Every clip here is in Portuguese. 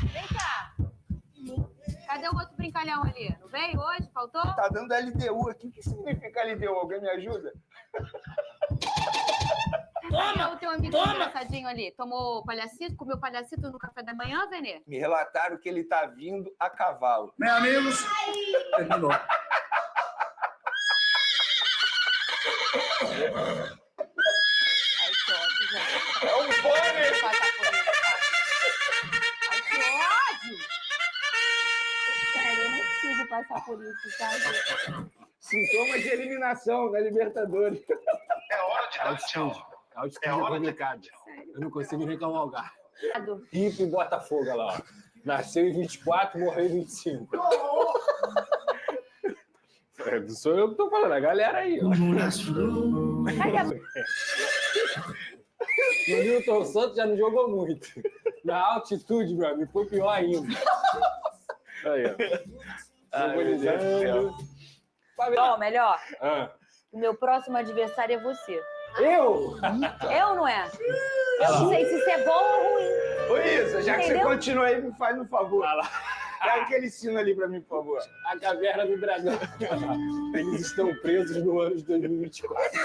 Vem cá. Cadê o outro brincalhão ali? Não veio hoje? Faltou? Tá dando LDU aqui. O que significa LDU? Alguém me ajuda? Cadê o teu amigo engraçadinho ali? Tomou palhacito? Comeu palhacito no café da manhã, Venê? Me relataram que ele tá vindo a cavalo. Meus amigos, terminou. Ai, que ódio, gente. É um pônei! Ai, que ódio! Sério, eu não preciso passar por isso, sabe? Sintomas de eliminação na Libertadores. É hora de dar tchau. Altitude é complicado. Eu não consigo nem cavalgar. Ripe Botafogo, olha lá. Nasceu em 24, morreu em 25. Não sou eu que tô falando, a galera aí. Ó. O Newton Santos já não jogou muito. Na altitude, meu amigo, foi pior ainda. Aí, ó. Bom, melhor. Ah. O meu próximo adversário é você. Eu? Eu, não é? Eu não sei se isso é bom ou ruim. Ô, Isa, já que Entendeu? você continua aí, me faz um favor. Pega aquele sino ali pra mim, por favor. A caverna do dragão. Eles estão presos no ano de 2024.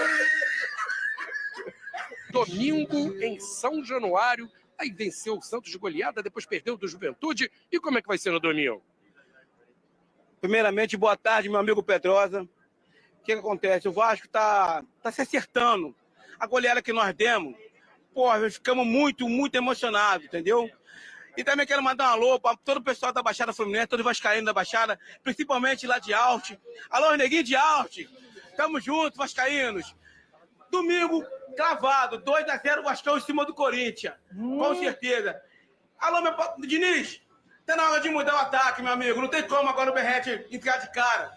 Domingo em São Januário. Aí venceu o Santos de goleada, depois perdeu do Juventude. E como é que vai ser no domingo? Primeiramente, boa tarde, meu amigo Pedrosa. O que acontece? O Vasco tá se acertando. A goleada que nós demos, nós ficamos muito emocionados, entendeu? E também quero mandar um alô para todo o pessoal da Baixada Fluminense, todo vascaíno da Baixada, principalmente lá de Alt. Alô, neguinho de Alt. Tamo junto, vascaínos. Domingo, cravado, 2-0 Vascão em cima do Corinthians. Com certeza. Alô, meu Diniz, tá na hora de mudar o ataque, meu amigo. Não tem como agora o Berrete entrar de cara.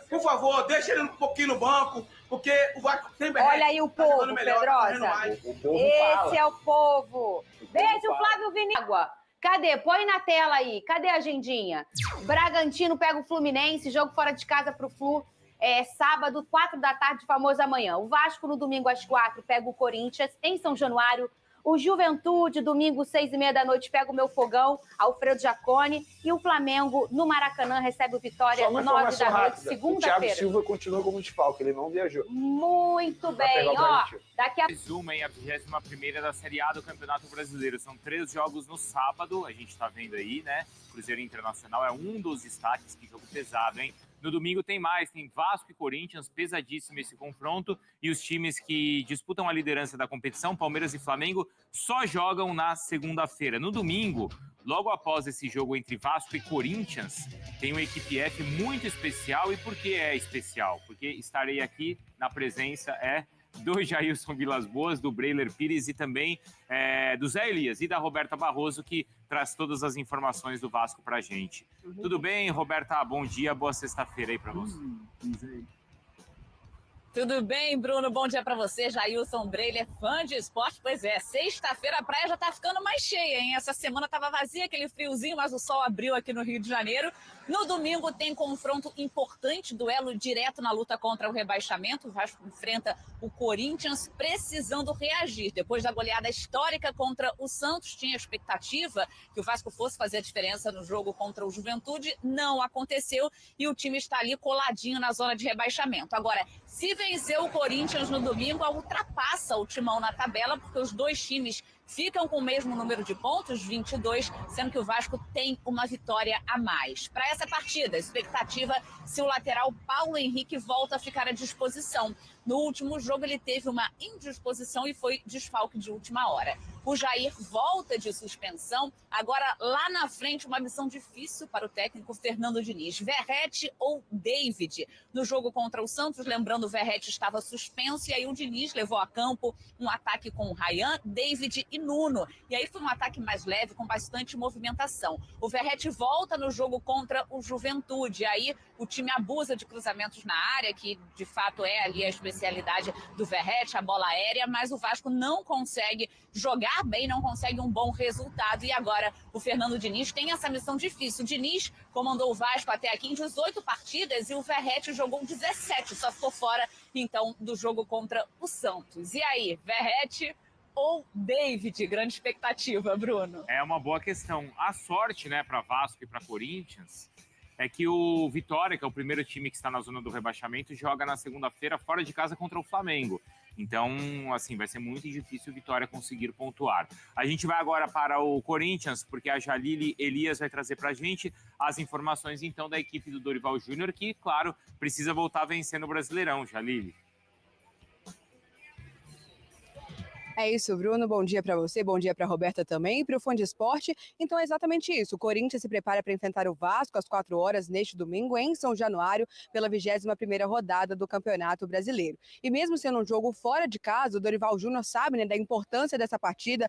Por favor, deixa ele um pouquinho no banco, porque o Vasco tem Berrete. Olha aí o povo, Pedrosa. Esse é o povo. Beijo, Flávio Vinícius. Cadê? Põe na tela aí. Cadê a agendinha? Bragantino pega o Fluminense, jogo fora de casa pro Flu. Sábado, 4 da tarde, famoso amanhã. O Vasco, no domingo, às 4, pega o Corinthians, em São Januário. O Juventude, domingo, 6h30 da noite, pega o meu fogão, Alfredo Jaconi. E o Flamengo, no Maracanã, recebe o Vitória, 9 da noite, segunda-feira. O Thiago Silva continua como desfalque, ele não viajou. Muito bem, ó. Daqui a... Mais uma, hein, a 21ª da Série A do Campeonato Brasileiro. São 3 jogos no sábado, a gente tá vendo aí, né? Cruzeiro Internacional é um dos destaques, que jogo pesado, hein? No domingo tem mais, tem Vasco e Corinthians, pesadíssimo esse confronto, e os times que disputam a liderança da competição, Palmeiras e Flamengo, só jogam na segunda-feira. No domingo, logo após esse jogo entre Vasco e Corinthians, tem uma equipe F muito especial. E por que é especial? Porque estarei aqui na presença do Jailson Vilas Boas, do Breiler Pires e também do Zé Elias e da Roberta Barroso, que traz todas as informações do Vasco pra gente. Tudo bem, Roberta? Bom dia, boa sexta-feira aí pra você. Tudo bem, Bruno? Bom dia pra você, Jailson Breiler, fã de esporte. Pois é, sexta-feira a praia já tá ficando mais cheia, hein? Essa semana tava vazia, aquele friozinho, mas o sol abriu aqui no Rio de Janeiro. No domingo tem confronto importante, duelo direto na luta contra o rebaixamento. O Vasco enfrenta o Corinthians precisando reagir. Depois da goleada histórica contra o Santos, tinha expectativa que o Vasco fosse fazer a diferença no jogo contra o Juventude. Não aconteceu e o time está ali coladinho na zona de rebaixamento. Agora, se vencer o Corinthians no domingo, ultrapassa o Timão na tabela, porque os dois times ficam com o mesmo número de pontos, 22, sendo que o Vasco tem uma vitória a mais. Para essa partida, a expectativa se o lateral Paulo Henrique volta a ficar à disposição. No último jogo ele teve uma indisposição e foi desfalque de última hora. O Jair volta de suspensão, agora lá na frente uma missão difícil para o técnico Fernando Diniz. Verrete ou David? No jogo contra o Santos, lembrando, o Verrete estava suspenso e aí o Diniz levou a campo um ataque com o Ryan, David e Nuno. E aí foi um ataque mais leve, com bastante movimentação. O Verrete volta no jogo contra o Juventude. Aí o time abusa de cruzamentos na área, que de fato é ali a especialidade do Verrete, a bola aérea, mas o Vasco não consegue jogar bem, não consegue um bom resultado. E agora o Fernando Diniz tem essa missão difícil. O Diniz comandou o Vasco até aqui em 18 partidas e o Verrete jogou 17, só ficou fora então do jogo contra o Santos. E aí, Verrete ou David? Grande expectativa, Bruno. É uma boa questão. A sorte, né, para Vasco e para Corinthians é que o Vitória, que é o primeiro time que está na zona do rebaixamento, joga na segunda-feira fora de casa contra o Flamengo. Então, assim, vai ser muito difícil o Vitória conseguir pontuar. A gente vai agora para o Corinthians, porque a Jalili Elias vai trazer para a gente as informações, então, da equipe do Dorival Júnior, que, claro, precisa voltar a vencer no Brasileirão, Jalili. É isso, Bruno. Bom dia para você, bom dia para a Roberta também e para o Fã de Esporte. Então é exatamente isso. O Corinthians se prepara para enfrentar o Vasco às 4 horas neste domingo em São Januário pela 21ª rodada do Campeonato Brasileiro. E mesmo sendo um jogo fora de casa, o Dorival Júnior sabe, né, da importância dessa partida,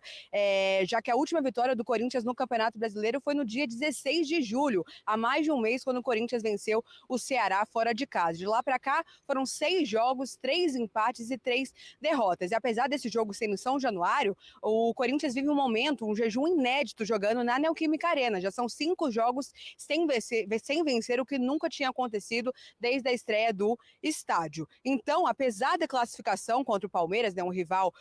já que a última vitória do Corinthians no Campeonato Brasileiro foi no dia 16 de julho, há mais de um mês, quando o Corinthians venceu o Ceará fora de casa. De lá para cá foram 6 jogos, 3 empates e 3 derrotas. E apesar desse jogo ser no São Januário, o Corinthians vive um jejum inédito jogando na Neoquímica Arena. Já são 5 jogos sem vencer, o que nunca tinha acontecido desde a estreia do estádio. Então, apesar da classificação contra o Palmeiras, né, o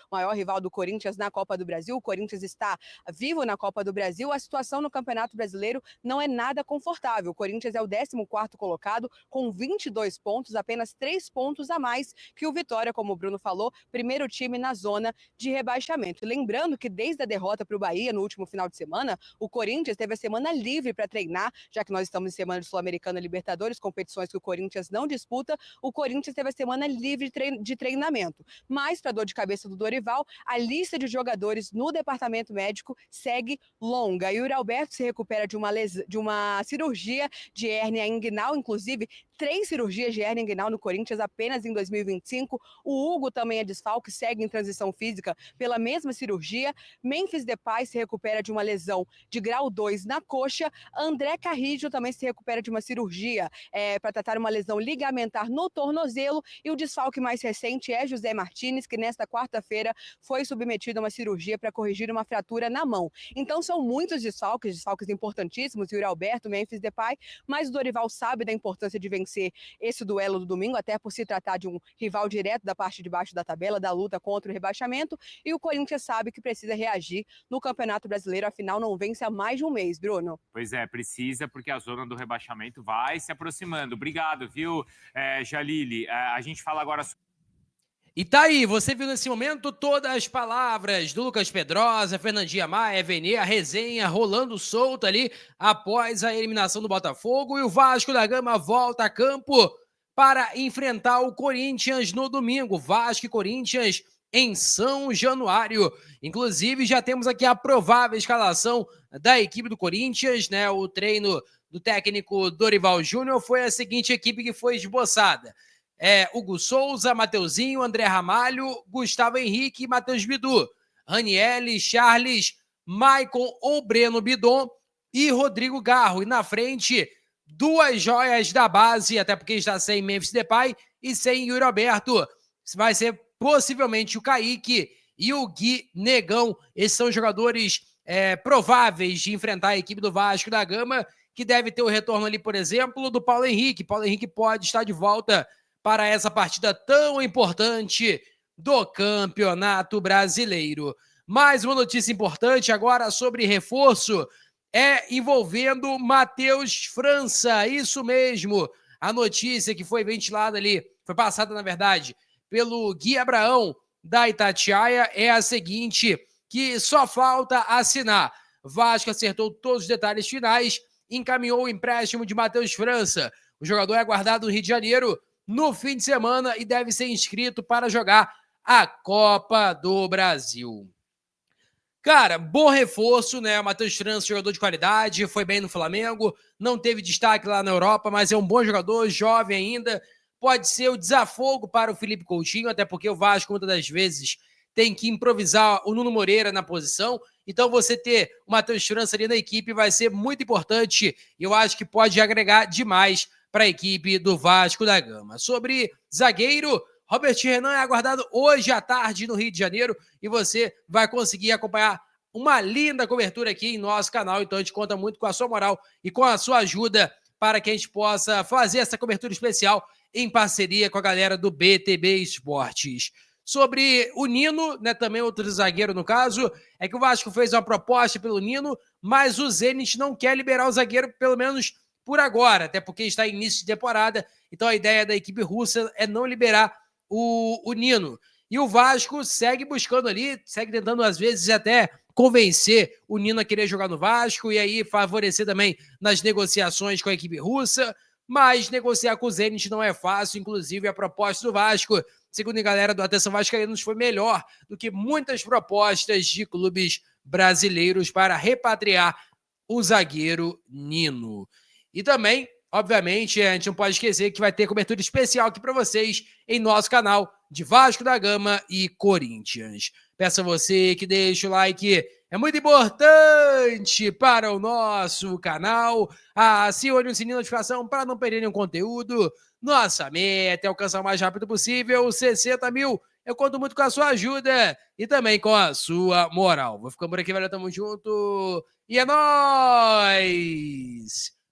maior rival do Corinthians na Copa do Brasil, o Corinthians está vivo na Copa do Brasil, a situação no Campeonato Brasileiro não é nada confortável. O Corinthians é o 14º colocado com 22 pontos, apenas 3 pontos a mais que o Vitória, como o Bruno falou, primeiro time na zona de rebaixamento. Lembrando que desde a derrota para o Bahia no último final de semana, o Corinthians teve a semana livre para treinar, já que nós estamos em semana de Sul-Americana e Libertadores, competições que o Corinthians não disputa, o Corinthians teve a semana livre de treinamento. Mas, para dor de cabeça do Dorival, a lista de jogadores no departamento médico segue longa. E o Yuri Alberto se recupera de uma cirurgia de hérnia inguinal, inclusive 3 cirurgias de hérnia inguinal no Corinthians apenas em 2025. O Hugo também é desfalque, segue em transição física pela mesma cirurgia. Memphis Depay se recupera de uma lesão de grau 2 na coxa. André Carrillo também se recupera de uma cirurgia para tratar uma lesão ligamentar no tornozelo. E o desfalque mais recente é José Martínez, que nesta quarta-feira foi submetido a uma cirurgia para corrigir uma fratura na mão. Então são muitos desfalques importantíssimos, Yuri Alberto, Memphis Depay, mas o Dorival sabe da importância de vencer esse duelo do domingo, até por se tratar de um rival direto da parte de baixo da tabela, da luta contra o rebaixamento, e o Corinthians sabe que precisa reagir no Campeonato Brasileiro, afinal não vence há mais de um mês, Bruno. Pois é, precisa, porque a zona do rebaixamento vai se aproximando. Obrigado, viu, Jalili? A gente fala agora... E tá aí, você viu nesse momento todas as palavras do Lucas Pedrosa, Fernandinha Maia, Venê, a resenha rolando solta ali após a eliminação do Botafogo, e o Vasco da Gama volta a campo para enfrentar o Corinthians no domingo. Vasco e Corinthians em São Januário. Inclusive, já temos aqui a provável escalação da equipe do Corinthians, né? O treino do técnico Dorival Júnior foi a seguinte equipe que foi esboçada. Hugo Souza, Mateuzinho, André Ramalho, Gustavo Henrique e Matheus Bidu. Ranielli, Charles, Maicon ou Breno Bidon e Rodrigo Garro. E na frente, 2 joias da base, até porque está sem Memphis Depay e sem Yuri Alberto. Vai ser possivelmente o Kaique e o Gui Negão. Esses são jogadores prováveis de enfrentar a equipe do Vasco da Gama, que deve ter o retorno ali, por exemplo, do Paulo Henrique. Paulo Henrique pode estar de volta para essa partida tão importante do Campeonato Brasileiro. Mais uma notícia importante agora sobre reforço, envolvendo Matheus França, isso mesmo. A notícia que foi ventilada ali, foi passada, na verdade, pelo Gui Abraão, da Itatiaia, é a seguinte, que só falta assinar. Vasco acertou todos os detalhes finais, encaminhou o empréstimo de Matheus França. O jogador é aguardado no Rio de Janeiro no fim de semana e deve ser inscrito para jogar a Copa do Brasil. Cara, bom reforço, né? O Matheus França, jogador de qualidade, foi bem no Flamengo, não teve destaque lá na Europa, mas é um bom jogador, jovem ainda. Pode ser o desafogo para o Felipe Coutinho, até porque o Vasco, muitas das vezes, tem que improvisar o Nuno Moreira na posição. Então, você ter o Matheus França ali na equipe vai ser muito importante e eu acho que pode agregar demais para a equipe do Vasco da Gama. Sobre zagueiro, Robert Renan é aguardado hoje à tarde no Rio de Janeiro e você vai conseguir acompanhar uma linda cobertura aqui em nosso canal. Então, a gente conta muito com a sua moral e com a sua ajuda para que a gente possa fazer essa cobertura especial em parceria com a galera do BTB Esportes. sobre o Nino, né, também outro zagueiro no caso, é que o Vasco fez uma proposta pelo Nino, mas o Zenit não quer liberar o zagueiro, pelo menos por agora, até porque está em início de temporada, então a ideia da equipe russa é não liberar o Nino. E o Vasco segue buscando ali, segue tentando às vezes até convencer o Nino a querer jogar no Vasco e aí favorecer também nas negociações com a equipe russa, mas negociar com o Zenit não é fácil, inclusive a proposta do Vasco, segundo a galera do Atenção Vascaínos, foi melhor do que muitas propostas de clubes brasileiros para repatriar o zagueiro Nino. E também, obviamente, a gente não pode esquecer que vai ter cobertura especial aqui para vocês em nosso canal de Vasco da Gama e Corinthians. Peço a você que deixe o like, é muito importante para o nosso canal. Acione o sininho de notificação para não perder nenhum conteúdo. Nossa meta é alcançar o mais rápido possível 60 mil. Eu conto muito com a sua ajuda e também com a sua moral. Vou ficando por aqui, valeu, tamo junto. E é nóis!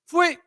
Fui!